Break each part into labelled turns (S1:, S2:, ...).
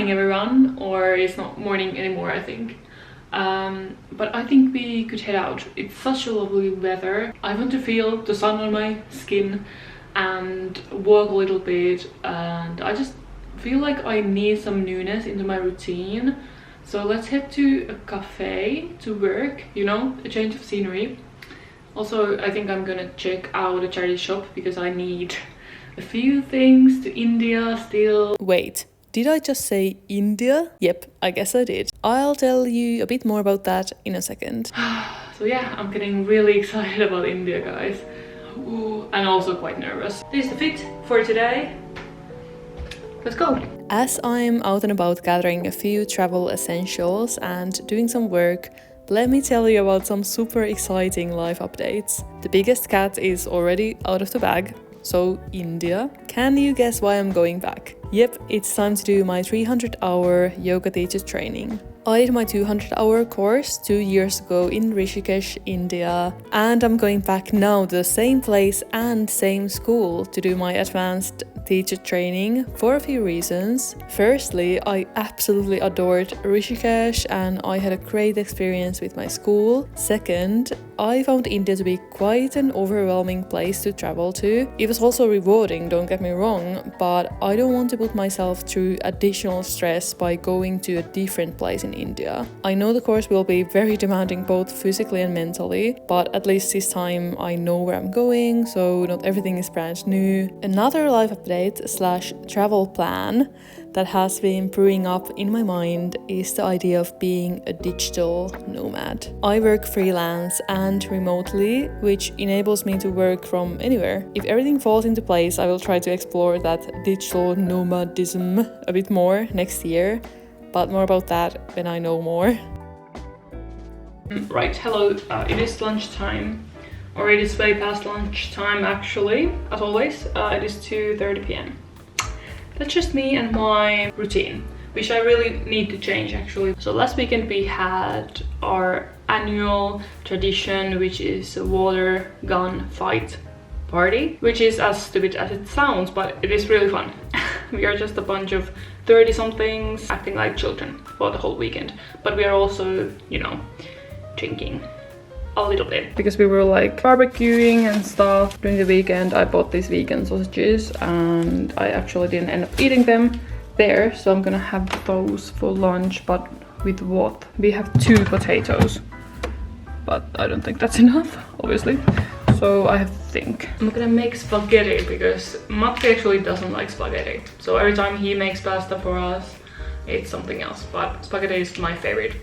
S1: morning everyone, or it's not morning anymore I think. But I think we could head out. It's such a lovely weather. I want to feel the sun on my skin and walk a little bit, and I just feel like I need some newness into my routine. So let's head to a cafe to work, you know, a change of scenery. Also, I think I'm gonna check out a charity shop because I need a few things to India still.
S2: Wait, did I just say India? Yep, I guess I did. I'll tell you a bit more about that in a second.
S1: So yeah, I'm getting really excited about India, guys. Ooh, and also quite nervous. This is the fit for today. Let's go.
S2: As I'm out and about gathering a few travel essentials and doing some work, let me tell you about some super exciting life updates. The biggest cat is already out of the bag. So, India. Can you guess why I'm going back? Yep, it's time to do my 300-hour yoga teacher training. I did my 200-hour course 2 years ago in Rishikesh, India, and I'm going back now to the same place and same school to do my advanced teacher training for a few reasons. Firstly, I absolutely adored Rishikesh and I had a great experience with my school. Second, I found India to be quite an overwhelming place to travel to. It was also rewarding, don't get me wrong, but I don't want to put myself through additional stress by going to a different place in India. I know the course will be very demanding both physically and mentally, but at least this time I know where I'm going, so not everything is brand new. Another life update / travel plan that has been brewing up in my mind is the idea of being a digital nomad. I work freelance and remotely, which enables me to work from anywhere. If everything falls into place, I will try to explore that digital nomadism a bit more next year, but more about that when I know more.
S1: Right, hello, it is lunchtime, or it is way past lunchtime actually, as always. It is 2:30 p.m. That's just me and my routine, which I really need to change actually. So last weekend we had our annual tradition, which is a water gun fight party, which is as stupid as it sounds, but it is really fun. We are just a bunch of 30-somethings acting like children for the whole weekend, but we are also, you know, drinking a little bit because we were like barbecuing and stuff during the weekend. I bought these vegan sausages and I actually didn't end up eating them there, so I'm gonna have those for lunch. But with what? We have 2 potatoes, but I don't think that's enough, obviously, so I have to think. I'm gonna make spaghetti because Matti actually doesn't like spaghetti, so every time he makes pasta for us it's something else, but spaghetti is my favorite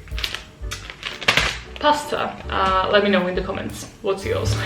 S1: pasta. Let me know in the comments what's yours.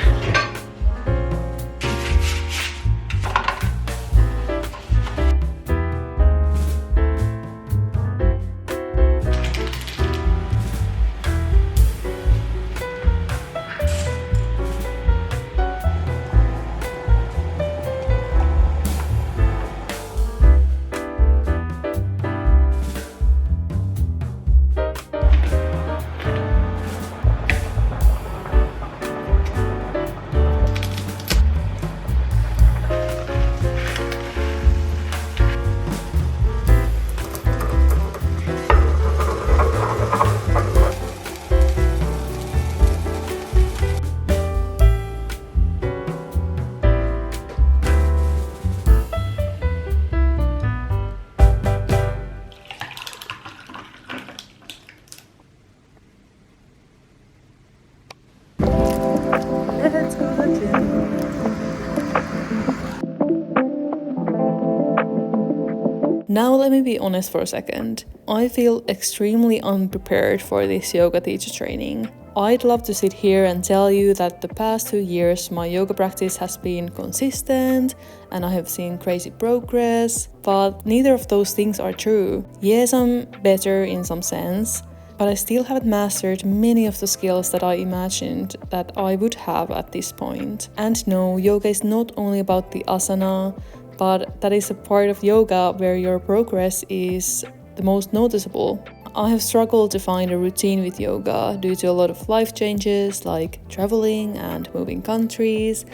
S2: Now let me be honest for a second. I feel extremely unprepared for this yoga teacher training. I'd love to sit here and tell you that the past 2 years my yoga practice has been consistent and I have seen crazy progress, but neither of those things are true. Yes, I'm better in some sense, but I still haven't mastered many of the skills that I imagined that I would have at this point. And no, yoga is not only about the asana, but that is a part of yoga where your progress is the most noticeable. I have struggled to find a routine with yoga due to a lot of life changes like traveling and moving countries,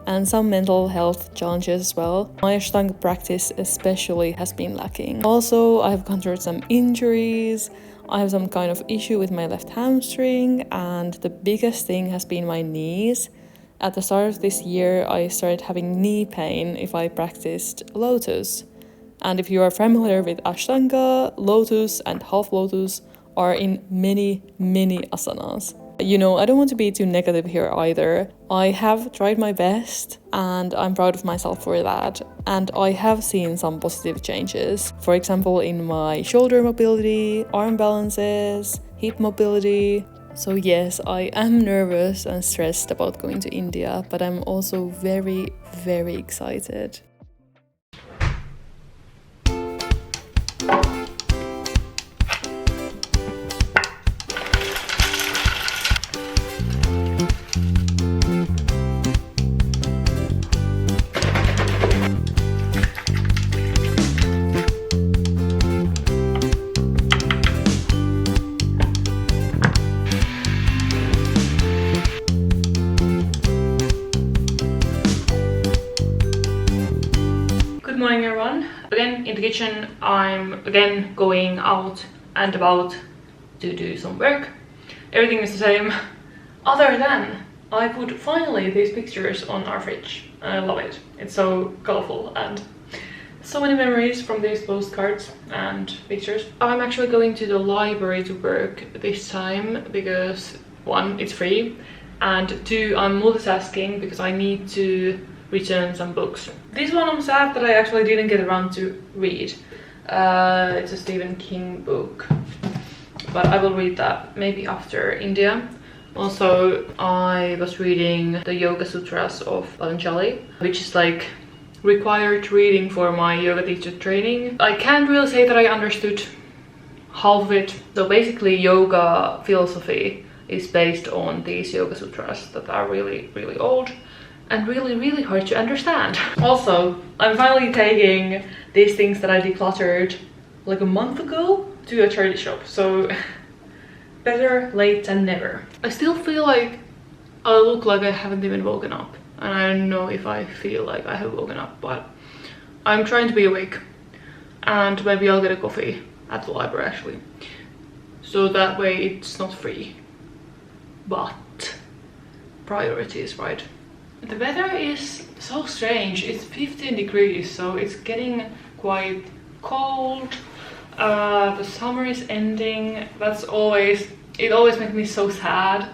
S2: and some mental health challenges as well. My Ashtanga practice especially has been lacking. Also, I have gone through some injuries. I have some kind of issue with my left hamstring, and the biggest thing has been my knees. At the start of this year, I started having knee pain if I practiced lotus. And if you are familiar with Ashtanga, lotus and half lotus are in many asanas. You know, I don't want to be too negative here either. I have tried my best and I'm proud of myself for that. And I have seen some positive changes. For example, in my shoulder mobility, arm balances, hip mobility. So yes, I am nervous and stressed about going to India, but I'm also very excited.
S1: Good morning everyone. Again in the kitchen, I'm again going out and about to do some work. Everything is the same, other than I put finally these pictures on our fridge. I love it. It's so colorful and so many memories from these postcards and pictures. I'm actually going to the library to work this time because 1, it's free, and 2, I'm multitasking because I need to return some books. This one I'm sad that I actually didn't get around to read. It's a Stephen King book, but I will read that maybe after India. Also, I was reading the Yoga Sutras of Patanjali, which is like required reading for my yoga teacher training. I can't really say that I understood half of it. So basically yoga philosophy is based on these Yoga Sutras that are really old and really hard to understand. Also, I'm finally taking these things that I decluttered like a month ago to a charity shop, so better late than never. I still feel like I look like I haven't even woken up, and I don't know if I feel like I have woken up, but I'm trying to be awake, and maybe I'll get a coffee at the library actually, so that way it's not free, but priorities, right? The weather is so strange. It's 15 degrees, so it's getting quite cold. The summer is ending. It always makes me so sad.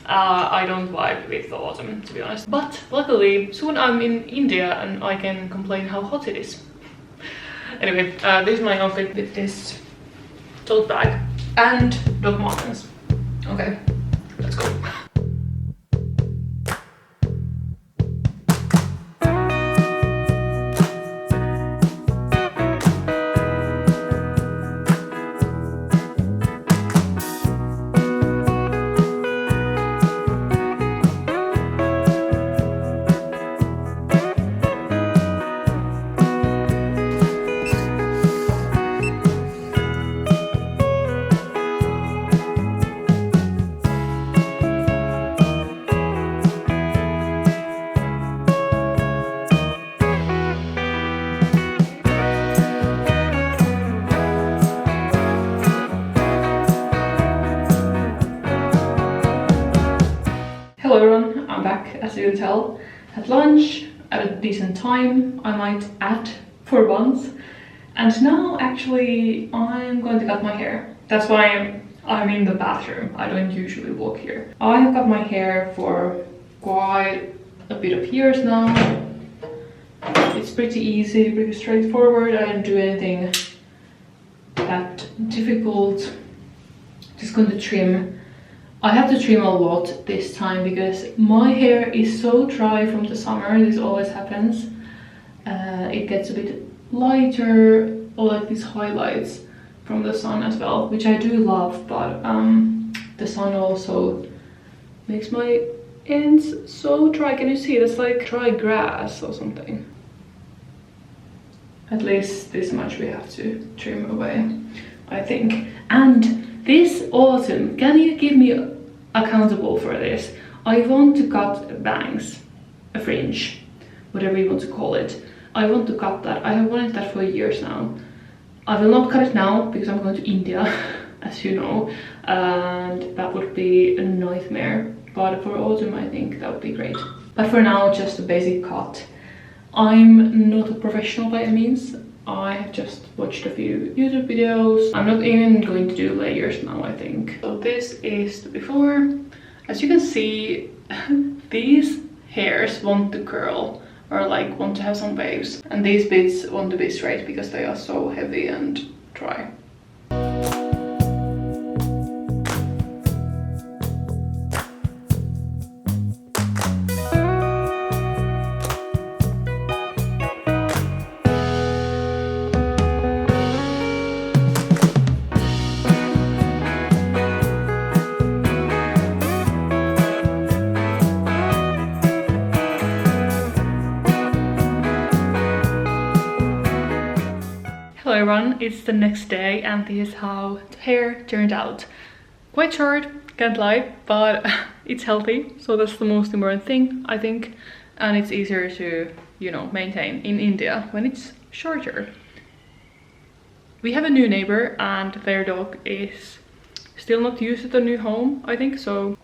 S1: I don't vibe with the autumn, to be honest. But luckily, soon I'm in India and I can complain how hot it is. Anyway, this is my outfit with this tote bag and Doc Martens. Okay, let's go. Hello everyone, I'm back as you can tell. Had lunch at a decent time, I might add, for once. And now actually I'm going to cut my hair. That's why I'm in the bathroom. I don't usually walk here. I have cut my hair for quite a bit of years now. It's pretty easy, pretty straightforward. I didn't do anything that difficult. Just going to trim. I have to trim a lot this time because my hair is so dry from the summer. This always happens. It gets a bit lighter, or like these highlights from the sun as well, which I do love, but the sun also makes my ends so dry. Can you see? That's like dry grass or something. At least this much we have to trim away, I think. And this autumn, can you give me accountable for this? I want to cut bangs. a fringe, whatever you want to call it. I want to cut that. I have wanted that for years now. I will not cut it now because I'm going to India, as you know, and that would be a nightmare. But for autumn, I think that would be great. But for now, just a basic cut. I'm not a professional by any means. I have just watched a few YouTube videos. I'm not even going to do layers now, I think. So this is the before. As you can see, these hairs want to curl or like want to have some waves, and these bits want to be straight because they are so heavy and dry. Hello everyone, it's the next day and this is how the hair turned out. Quite short, can't lie, but it's healthy, so that's the most important thing, I think. And it's easier to, you know, maintain in India when it's shorter. We have a new neighbor and their dog is still not used to the new home, I think, so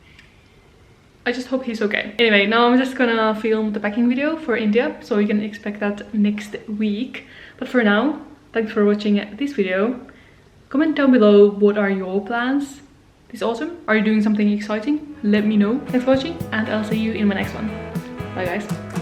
S1: I just hope he's okay. Anyway, now I'm just gonna film the packing video for India, so you can expect that next week. But for now, thanks for watching this video. Comment down below what are your plans this autumn. Are you doing something exciting? Let me know. Thanks for watching and I'll see you in my next one. Bye guys.